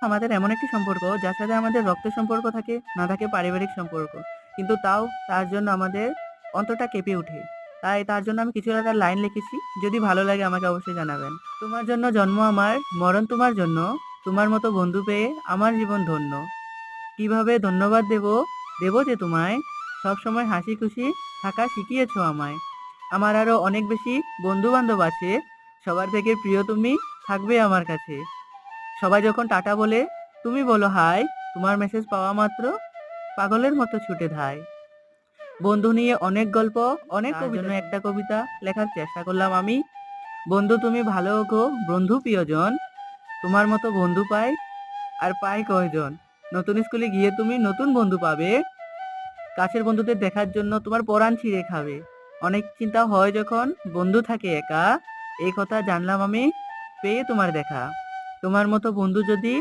আমাদের এমন একটি সম্পর্ক যার সাথে আমাদের রক্তের সম্পর্ক থাকে, না থাকে পারিবারিক সম্পর্ক। কিন্তু তাও তার জন্য আমাদের অন্তরটা কেঁপে ওঠে। তাই তার জন্য আমি কিছু একটা লাইন লিখেছি। যদি ভালো লাগে আমাকে অবশ্যই জানাবেন। তোমার জন্য জন্ম আমার, মরণ তোমার জন্য। তোমার মতো বন্ধু পেয়ে আমার জীবন ধন্য। কিভাবে ধন্যবাদ দেব যে তোমায়। সবসময় হাসি খুশি থাকা শিখিয়েছো আমায়। আমার আরো অনেক বেশি বন্ধু-বান্ধব আছে। সবার থেকে প্রিয় তুমি থাকবে আমার কাছে। সবাই যখন টাটা বলে তুমি বলো হাই। তোমার মেসেজ পাওয়া মাত্র পাগলের মতো ছুটে ধায়। বন্ধু নিয়ে অনেক গল্প, অনেক তার জন্য একটা কবিতা লেখার চেষ্টা করলাম আমি। বন্ধু তুমি ভালো গো, বন্ধু প্রিয়জন। তোমার মতো বন্ধু পাই আর পাই কয়জন। নতুন স্কুলে গিয়ে তুমি নতুন বন্ধু পাবে। কাছের বন্ধুদের দেখার জন্য তোমার পরাণ ছিঁড়ে খাবে। অনেক চিন্তা হয় যখন বন্ধু থাকে একা। এই কথা জানলাম আমি পেয়ে তোমার দেখা। তোমার মতো বন্ধু যদি